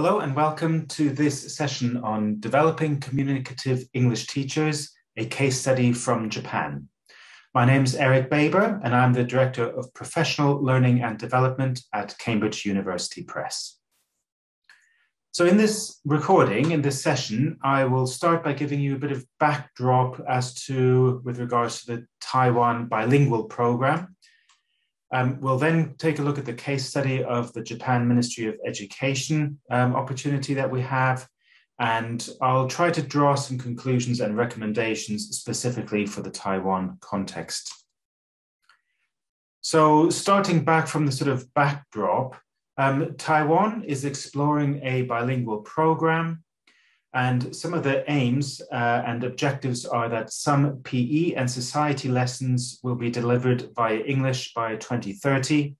Hello and welcome to this session on developing communicative English teachers, a case study from Japan. My name is Eric Baber and I'm the Director of Professional Learning and Development at Cambridge University Press. So in this recording, in this session, I will start by giving you a bit of backdrop with regards to the Taiwan bilingual program. We'll then take a look at the case study of the Japan Ministry of Education opportunity that we have, and I'll try to draw some conclusions and recommendations specifically for the Taiwan context. So starting back from the sort of backdrop, Taiwan is exploring a bilingual program, and some of the aims and objectives are that some PE and society lessons will be delivered via English by 2030,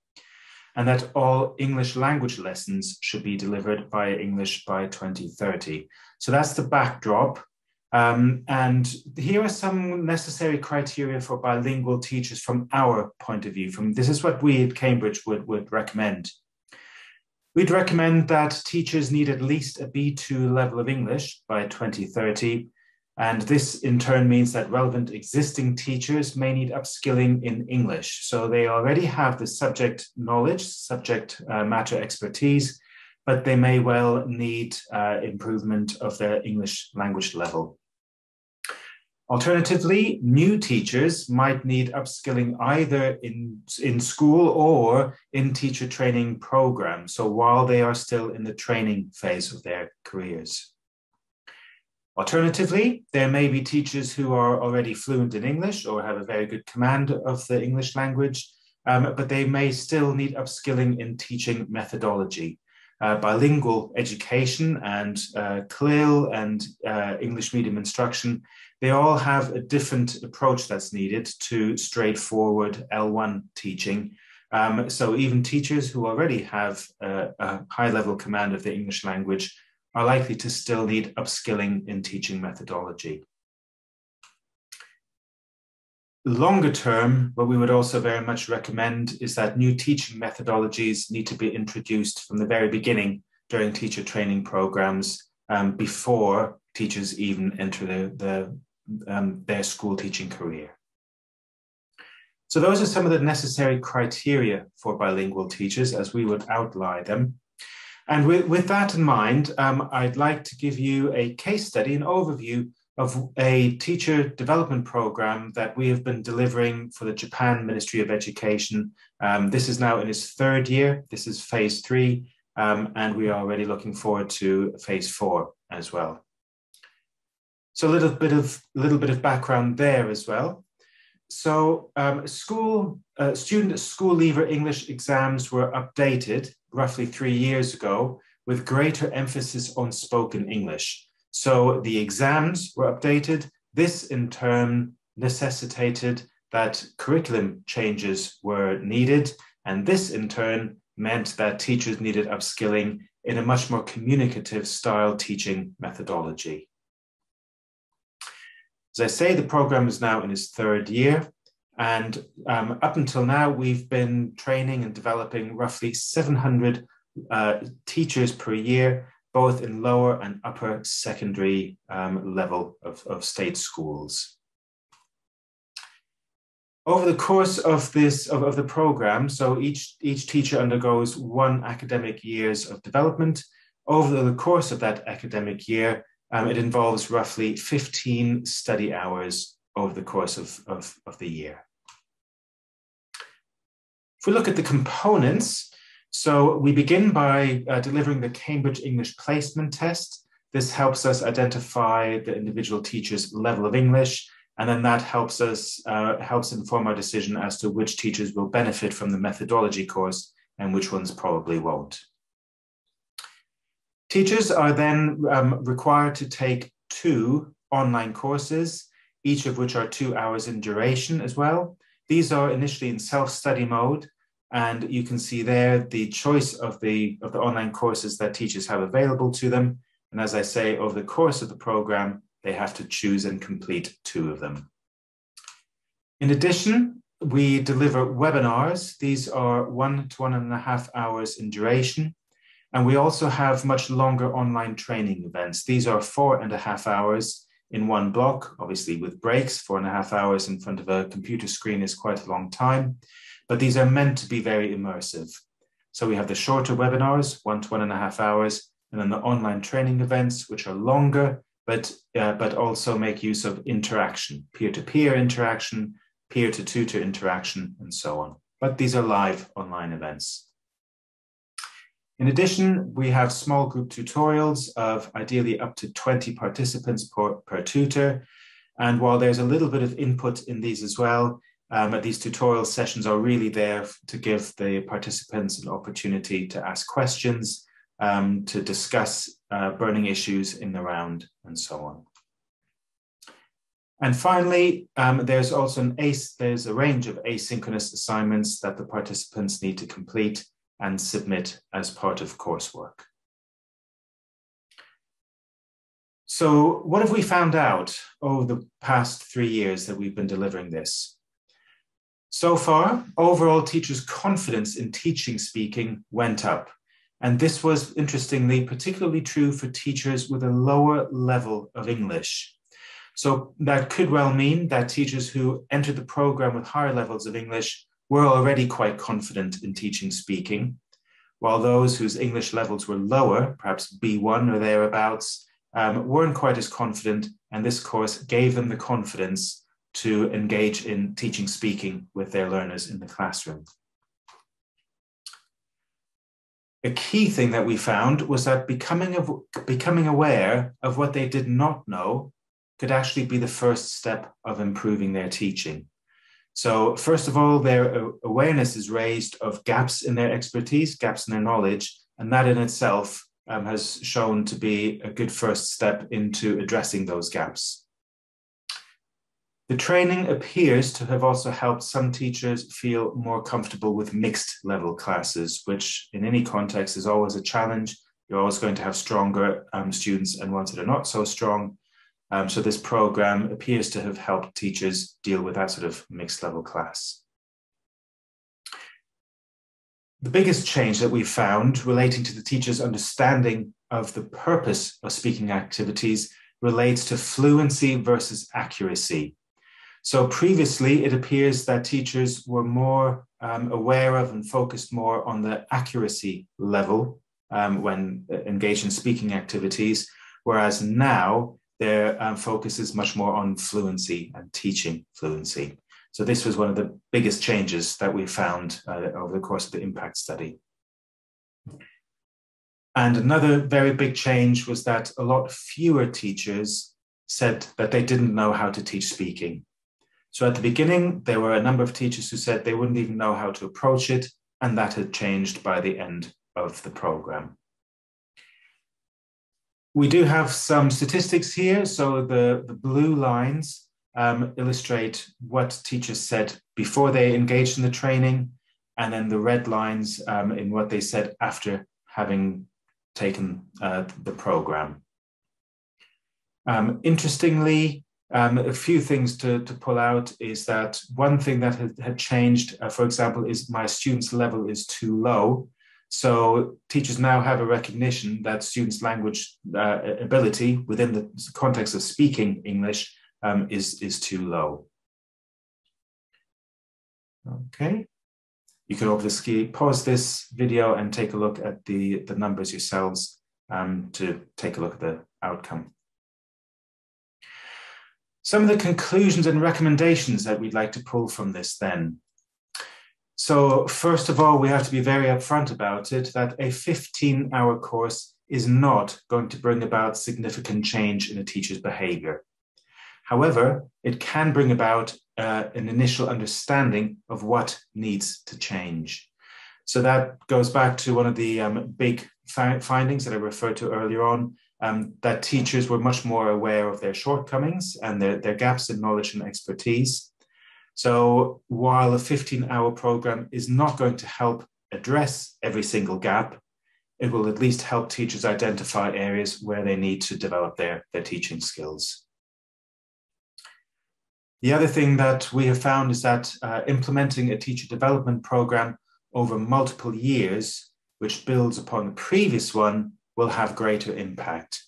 and that all English language lessons should be delivered via English by 2030. So that's the backdrop. And here are some necessary criteria for bilingual teachers from our point of view. This is what we at Cambridge would recommend. We'd recommend that teachers need at least a B2 level of English by 2030, and this in turn means that relevant existing teachers may need upskilling in English. So they already have the subject knowledge, subject matter expertise, but they may well need improvement of their English language level. Alternatively, new teachers might need upskilling either in school or in teacher training programs, so while they are still in the training phase of their careers. Alternatively, there may be teachers who are already fluent in English or have a very good command of the English language, but they may still need upskilling in teaching methodology. Bilingual education and CLIL and English medium instruction, they all have a different approach that's needed to straightforward L1 teaching. So even teachers who already have a high-level command of the English language are likely to still need upskilling in teaching methodology. Longer term, what we would also very much recommend is that new teaching methodologies need to be introduced from the very beginning during teacher training programs before teachers even enter their school teaching career. So those are some of the necessary criteria for bilingual teachers as we would outline them. And with that in mind, I'd like to give you a case study, an overview of a teacher development program that we have been delivering for the Japan Ministry of Education. This is now in its third year. This is phase 3, and we are already looking forward to phase 4 as well. So a little bit of background there as well. So student school leaver English exams were updated roughly 3 years ago with greater emphasis on spoken English. So the exams were updated. This in turn necessitated that curriculum changes were needed. And this in turn meant that teachers needed upskilling in a much more communicative style teaching methodology. As I say, the program is now in its third year. And up until now, we've been training and developing roughly 700 teachers per year, both in lower and upper secondary level of state schools. Over the course of the program, so each teacher undergoes 1 academic years of development. Over the course of that academic year, it involves roughly 15 study hours over the course of the year. If we look at the components, so we begin by delivering the Cambridge English Placement Test. This helps us identify the individual teacher's level of English, and then that helps inform our decision as to which teachers will benefit from the methodology course and which ones probably won't. Teachers are then required to take 2 online courses, each of which are 2 hours in duration as well. These are initially in self-study mode, and you can see there the choice of the online courses that teachers have available to them. And as I say, over the course of the program, they have to choose and complete 2 of them. In addition, we deliver webinars. These are 1 to 1.5 hours in duration. And we also have much longer online training events. These are 4.5 hours in one block, obviously with breaks. 4.5 hours in front of a computer screen is quite a long time, but these are meant to be very immersive. So we have the shorter webinars, 1 to 1.5 hours, and then the online training events, which are longer, but also make use of interaction, peer-to-peer interaction, peer-to-tutor interaction, and so on. But these are live online events. In addition, we have small group tutorials of ideally up to 20 participants per tutor. And while there's a little bit of input in these as well, these tutorial sessions are really there to give the participants an opportunity to ask questions, to discuss burning issues in the round, and so on. And finally, there's also there's a range of asynchronous assignments that the participants need to complete and submit as part of coursework. So what have we found out over the past 3 years that we've been delivering this? So far, overall teachers' confidence in teaching speaking went up. And this was, interestingly, particularly true for teachers with a lower level of English. So that could well mean that teachers who entered the program with higher levels of English were already quite confident in teaching speaking, while those whose English levels were lower, perhaps B1 or thereabouts, weren't quite as confident, and this course gave them the confidence to engage in teaching speaking with their learners in the classroom. A key thing that we found was that becoming aware of what they did not know could actually be the first step of improving their teaching. So first of all, their awareness is raised of gaps in their expertise, gaps in their knowledge, and that in itself has shown to be a good first step into addressing those gaps. The training appears to have also helped some teachers feel more comfortable with mixed level classes, which in any context is always a challenge. You're always going to have stronger students and ones that are not so strong. So this program appears to have helped teachers deal with that sort of mixed level class. The biggest change that we found relating to the teacher's understanding of the purpose of speaking activities relates to fluency versus accuracy. So previously, it appears that teachers were more aware of and focused more on the accuracy level when engaged in speaking activities, whereas now their focus is much more on fluency and teaching fluency. So this was one of the biggest changes that we found over the course of the impact study. And another very big change was that a lot fewer teachers said that they didn't know how to teach speaking. So at the beginning, there were a number of teachers who said they wouldn't even know how to approach it, and that had changed by the end of the program. We do have some statistics here. So the blue lines illustrate what teachers said before they engaged in the training, and then the red lines in what they said after having taken the program. Interestingly, a few things to pull out is that one thing that had changed, for example, is my students' level is too low. So teachers now have a recognition that students' language ability within the context of speaking English is too low. Okay. You can obviously pause this video and take a look at the numbers yourselves to take a look at the outcome. Some of the conclusions and recommendations that we'd like to pull from this then. So first of all, we have to be very upfront about it, that a 15-hour course is not going to bring about significant change in a teacher's behavior. However, it can bring about an initial understanding of what needs to change. So that goes back to one of the big findings that I referred to earlier on, that teachers were much more aware of their shortcomings and their gaps in knowledge and expertise. So while a 15-hour program is not going to help address every single gap, it will at least help teachers identify areas where they need to develop their teaching skills. The other thing that we have found is that implementing a teacher development program over multiple years which builds upon the previous one will have greater impact.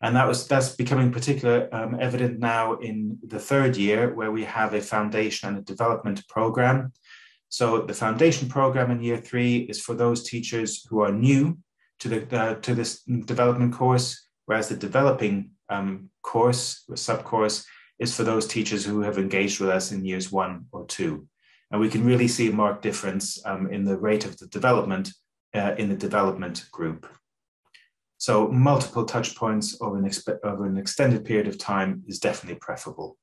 And that's becoming particularly evident now in the third year, where we have a foundation and a development program. So the foundation program in year 3 is for those teachers who are new to this development course, whereas the developing course or subcourse is for those teachers who have engaged with us in years 1 or 2. And we can really see a marked difference in the rate of the development in the development group. So multiple touch points over an extended period of time is definitely preferable.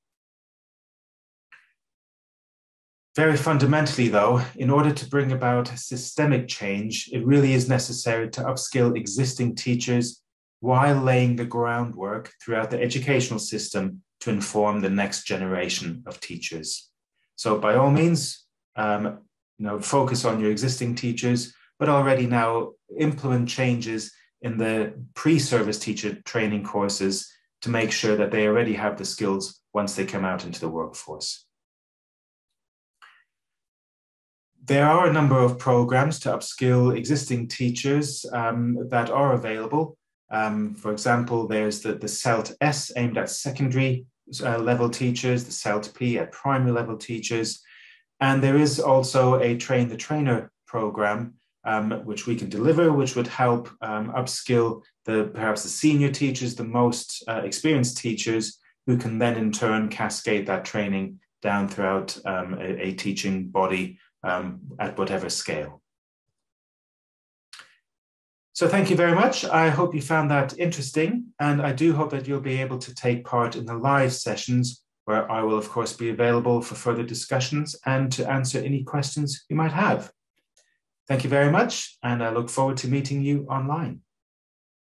Very fundamentally, though, in order to bring about systemic change, it really is necessary to upskill existing teachers while laying the groundwork throughout the educational system to inform the next generation of teachers. So by all means, focus on your existing teachers, but already now implement changes in the pre-service teacher training courses to make sure that they already have the skills once they come out into the workforce. There are a number of programs to upskill existing teachers that are available. For example, there's the CELT-S aimed at secondary level teachers, the CELT-P at primary level teachers, and there is also a Train the Trainer program which we can deliver, which would help upskill perhaps the senior teachers, the most experienced teachers, who can then in turn cascade that training down throughout a teaching body at whatever scale. So thank you very much. I hope you found that interesting, and I do hope that you'll be able to take part in the live sessions, where I will of course be available for further discussions and to answer any questions you might have. Thank you very much, and I look forward to meeting you online.